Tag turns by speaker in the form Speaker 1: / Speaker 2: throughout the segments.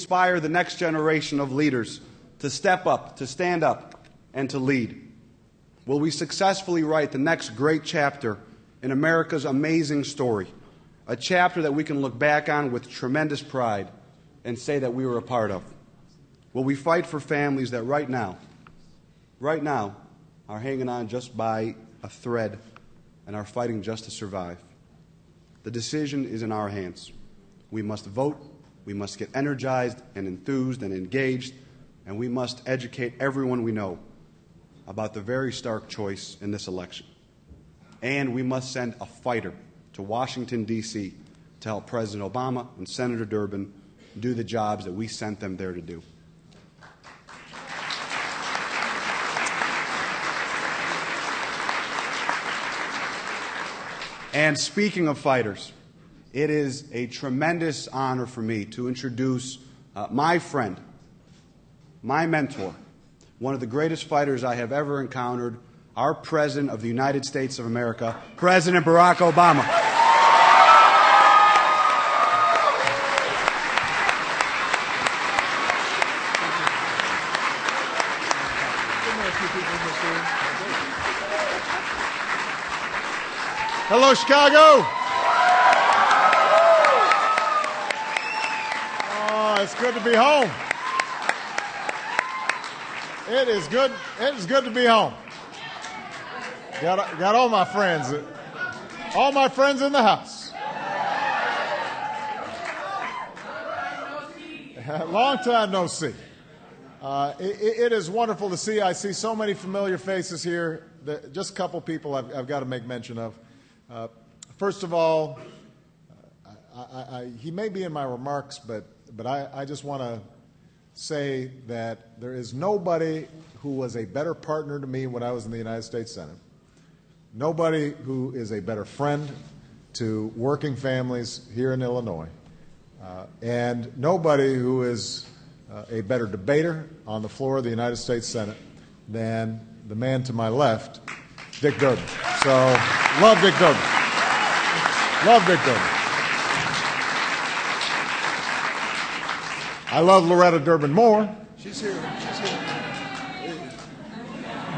Speaker 1: inspire the next generation of leaders to step up, to stand up, and to lead? Will we successfully write the next great chapter in America's amazing story, a chapter that we can look back on with tremendous pride and say that we were a part of? Will we fight for families that right now, are hanging on just by a thread and are fighting just to survive? The decision is in our hands. We must vote, we must get energized and enthused and engaged, and we must educate everyone we know about the very stark choice in this election. And we must send a fighter to Washington, D.C. to help President Obama and Senator Durbin do the jobs that we sent them there to do. And speaking of fighters, it is a tremendous honor for me to introduce my friend, my mentor, one of the greatest fighters I have ever encountered, our President of the United States of America, President Barack Obama.
Speaker 2: Hello, Chicago. Oh, it's good to be home. It is good. It is good to be home. Got all my friends in the house. Long time no see. It is wonderful to see. I see so many familiar faces here. Just a couple people I've got to make mention of. First of all, he may be in my remarks, but I just want to say that there is nobody who was a better partner to me when I was in the United States Senate, nobody who is a better friend to working families here in Illinois, and nobody who is a better debater on the floor of the United States Senate than the man to my left, Dick Durbin. So, love Dick Durbin. Love Dick Durbin. I love Loretta Durbin more. She's here.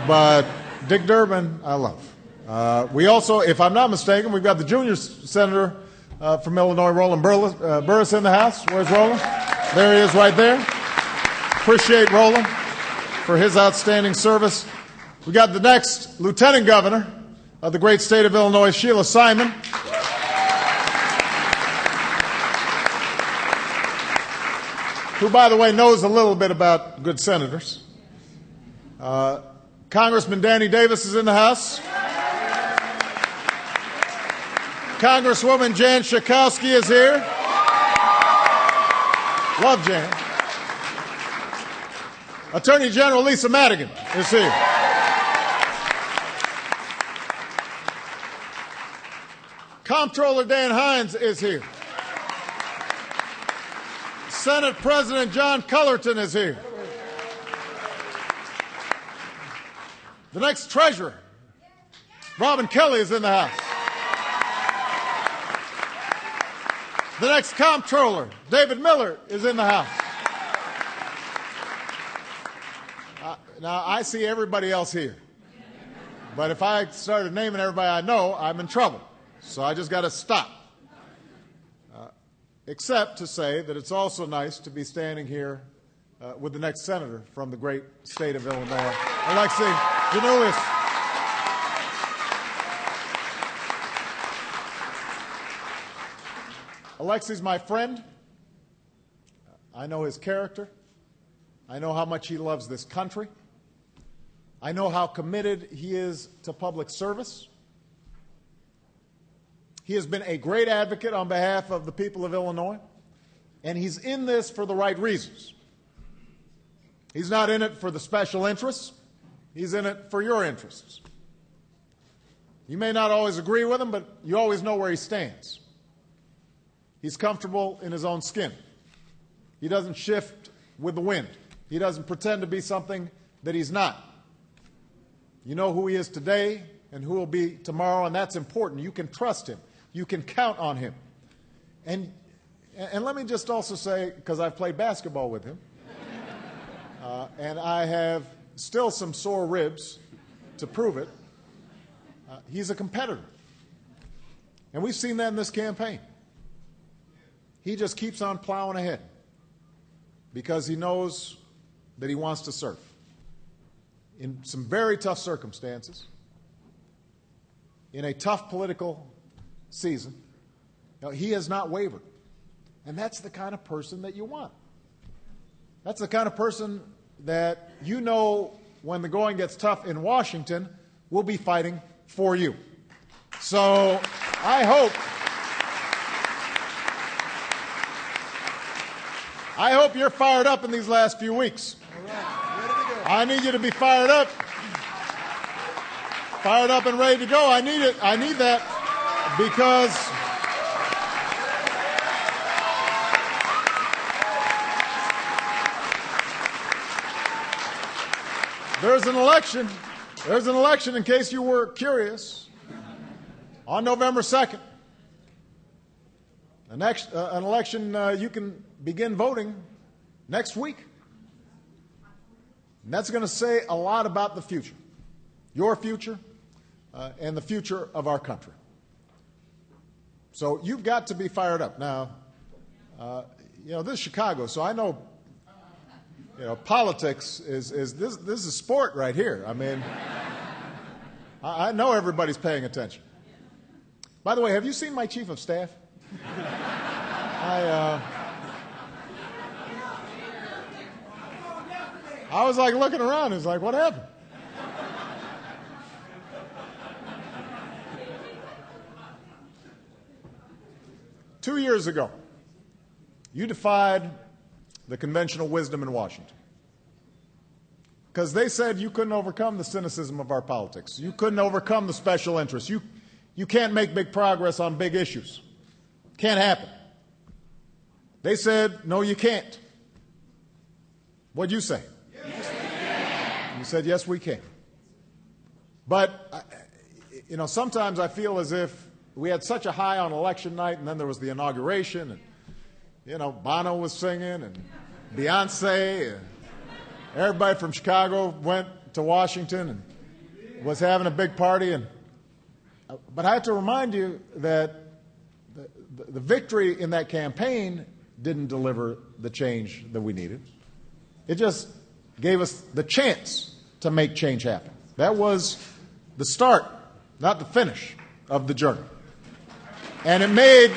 Speaker 2: But Dick Durbin, I love. We also, if I'm not mistaken, we've got the junior senator from Illinois, Roland Burris, in the house. Where's Roland? There he is right there. Appreciate Roland for his outstanding service. We got the next lieutenant governor of the great state of Illinois, Sheila Simon. Who, by the way, knows a little bit about good senators. Congressman Danny Davis is in the house. Congresswoman Jan Schakowsky is here. Love Jan. Attorney General Lisa Madigan is here. Comptroller Dan Hines is here. Senate President John Cullerton is here. The next treasurer, Robin Kelly, is in the house. The next comptroller, David Miller, is in the house. Now, I see everybody else here. But if I started naming everybody I know, I'm in trouble. So I just got to stop. Except to say that it's also nice to be standing here with the next senator from the great state of Illinois, Alexi Giannoulias. Alexi's my friend. I know his character. I know how much he loves this country. I know how committed he is to public service. He has been a great advocate on behalf of the people of Illinois, and he's in this for the right reasons. He's not in it for the special interests. He's in it for your interests. You may not always agree with him, but you always know where he stands. He's comfortable in his own skin. He doesn't shift with the wind. He doesn't pretend to be something that he's not. You know who he is today and who he'll be tomorrow, and that's important. You can trust him. You can count on him. And And let me just also say, because I've played basketball with him, and I have still some sore ribs to prove it, he's a competitor. And we've seen that in this campaign. He just keeps on plowing ahead because he knows that he wants to serve in some very tough circumstances, in a tough political season. He has not wavered. And that's the kind of person that you want. That's the kind of person that you know when the going gets tough in Washington will be fighting for you. So I hope you're fired up in these last few weeks.
Speaker 3: All right. Ready to go.
Speaker 2: I need you to be fired up and ready to go. I need it. I need that because there's an election. There's an election, in case you were curious, on November 2nd. An election you can begin voting next week. And that's going to say a lot about the future, your future, and the future of our country. So you've got to be fired up. Now, this is Chicago, so I know, politics is this is sport right here. I mean, I know everybody's paying attention. By the way, have you seen my chief of staff? I was like looking around. It's like, what happened? Two years ago, you defied the conventional wisdom in Washington because they said you couldn't overcome the cynicism of our politics. You couldn't overcome the special interests. You can't make big progress on big issues. Can't happen. They said, no, you can't. What'd you say?
Speaker 3: Yes, we can.
Speaker 2: You said, yes, we can. But, sometimes I feel as if we had such a high on election night, and then there was the inauguration, and, Bono was singing, and Beyonce, and everybody from Chicago went to Washington and was having a big party. But I have to remind you that the victory in that campaign didn't deliver the change that we needed. It just gave us the chance to make change happen. That was the start, not the finish, of the journey. And it made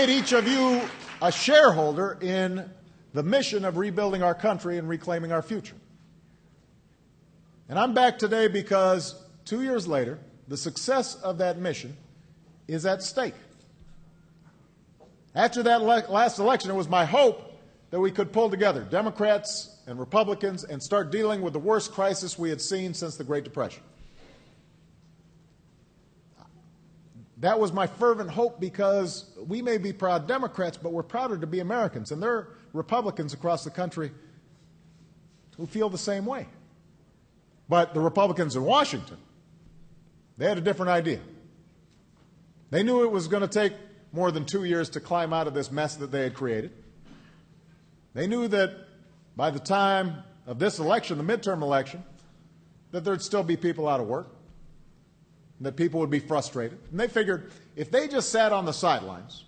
Speaker 2: each of you a shareholder in the mission of rebuilding our country and reclaiming our future. And I'm back today because 2 years later, the success of that mission is at stake. After that last election, it was my hope that we could pull together, Democrats and Republicans, and start dealing with the worst crisis we had seen since the Great Depression. That was my fervent hope because we may be proud Democrats, but we're prouder to be Americans. And there are Republicans across the country who feel the same way. But the Republicans in Washington, they had a different idea. They knew it was going to take more than 2 years to climb out of this mess that they had created. They knew that by the time of this election, the midterm election, that there'd still be people out of work, and that people would be frustrated. And they figured if they just sat on the sidelines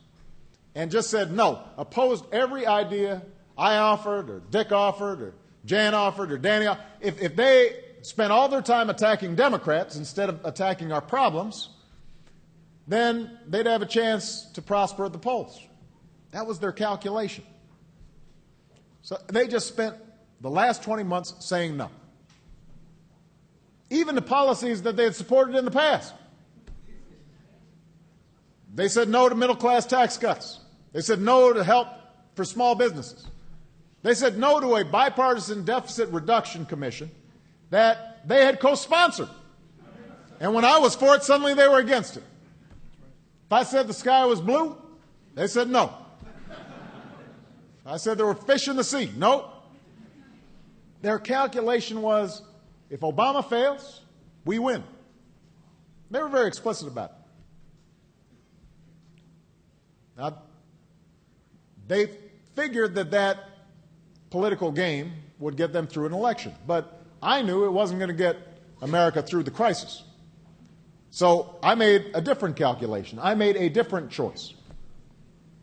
Speaker 2: and just said no, opposed every idea I offered or Dick offered or Jan offered or Danny offered, if they spent all their time attacking Democrats instead of attacking our problems, then they'd have a chance to prosper at the polls. That was their calculation. So they just spent the last 20 months saying no. Even the policies that they had supported in the past. They said no to middle-class tax cuts. They said no to help for small businesses. They said no to a bipartisan deficit reduction commission that they had co-sponsored. And when I was for it, suddenly they were against it. If I said the sky was blue, they said no. I said there were fish in the sea. No. Their calculation was, if Obama fails, we win. They were very explicit about it. Now, they figured that that political game would get them through an election. But I knew it wasn't going to get America through the crisis. So I made a different calculation. I made a different choice.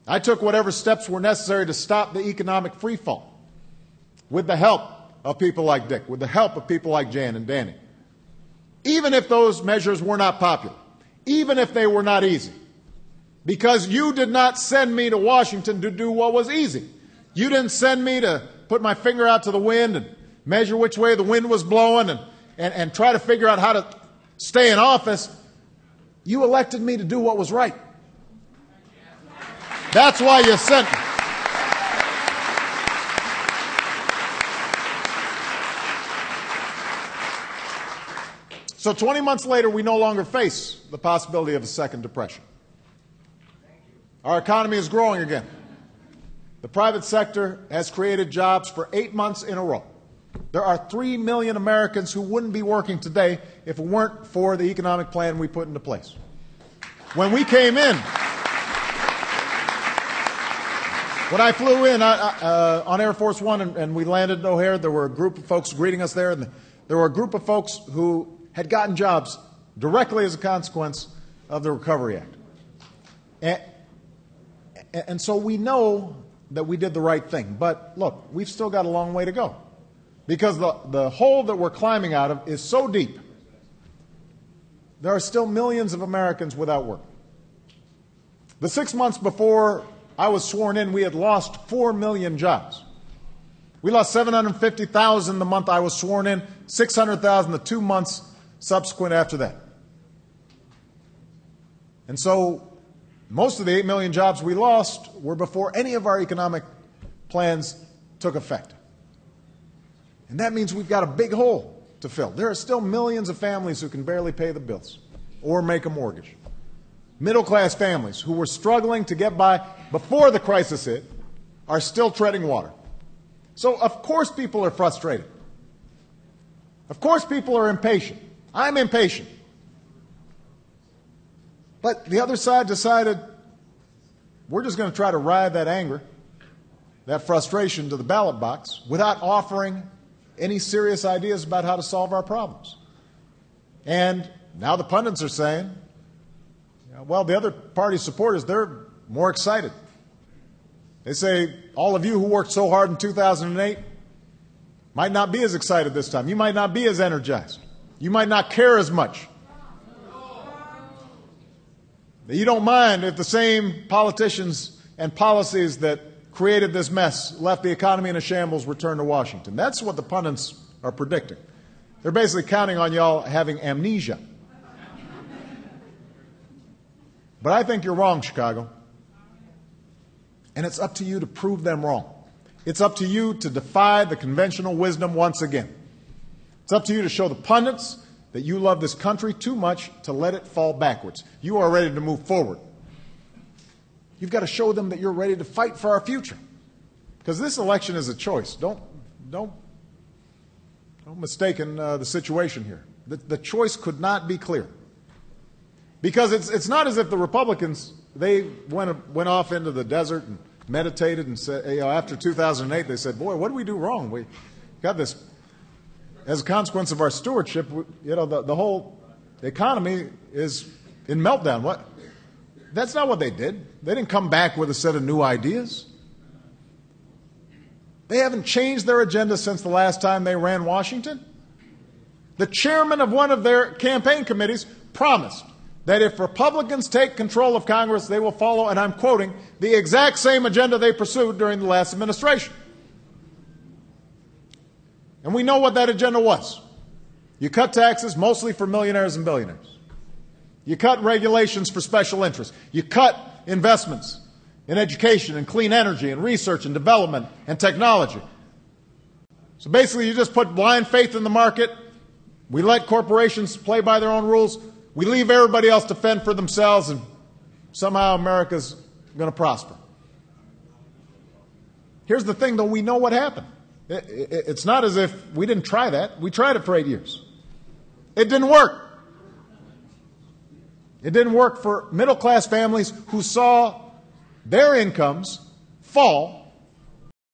Speaker 2: I took whatever steps were necessary to stop the economic freefall with the help of people like Dick, with the help of people like Jan and Danny. Even if those measures were not popular, even if they were not easy. Because you did not send me to Washington to do what was easy. You didn't send me to put my finger out to the wind and measure which way the wind was blowing and try to figure out how to stay in office. You elected me to do what was right. That's why you sent me. So 20 months later, we no longer face the possibility of a second depression. Our economy is growing again. The private sector has created jobs for 8 months in a row. There are 3 million Americans who wouldn't be working today if it weren't for the economic plan we put into place. When we came in, when I flew in on Air Force One and we landed in O'Hare, there were a group of folks greeting us there, and there were a group of folks who had gotten jobs directly as a consequence of the Recovery Act. And so we know that we did the right thing. But look, we've still got a long way to go. Because the hole that we're climbing out of is so deep, there are still millions of Americans without work. The 6 months before I was sworn in, we had lost 4 million jobs. We lost 750,000 the month I was sworn in, 600,000 the 2 months subsequent after that. And so most of the 8 million jobs we lost were before any of our economic plans took effect. And that means we've got a big hole to fill. There are still millions of families who can barely pay the bills or make a mortgage. Middle-class families who were struggling to get by before the crisis hit are still treading water. So, of course, people are frustrated. Of course, people are impatient. I'm impatient. But the other side decided we're just going to try to ride that anger, that frustration to the ballot box without offering any serious ideas about how to solve our problems. And now the pundits are saying, well, the other party's supporters, they're more excited. They say, all of you who worked so hard in 2008 might not be as excited this time. You might not be as energized. You might not care as much. You don't mind if the same politicians and policies that created this mess, left the economy in a shambles, return to Washington. That's what the pundits are predicting. They're basically counting on y'all having amnesia. But I think you're wrong, Chicago. And it's up to you to prove them wrong. It's up to you to defy the conventional wisdom once again. It's up to you to show the pundits that you love this country too much to let it fall backwards. You are ready to move forward. You've got to show them that you're ready to fight for our future. Because this election is a choice. Don't mistake the situation here. The choice could not be clearer. Because it's not as if the Republicans, they went off into the desert and meditated and said, after 2008, they said, boy, what did we do wrong? We got this, as a consequence of our stewardship, the whole economy is in meltdown. What? That's not what they did. They didn't come back with a set of new ideas. They haven't changed their agenda since the last time they ran Washington. The chairman of one of their campaign committees promised that if Republicans take control of Congress, they will follow, and I'm quoting, the exact same agenda they pursued during the last administration. And we know what that agenda was. You cut taxes mostly for millionaires and billionaires. You cut regulations for special interests. You cut investments in education and clean energy and research and development and technology. So basically, you just put blind faith in the market. We let corporations play by their own rules. We leave everybody else to fend for themselves, and somehow America's going to prosper. Here's the thing, though. We know what happened. It's not as if we didn't try that. We tried it for 8 years. It didn't work. It didn't work for middle-class families who saw their incomes fall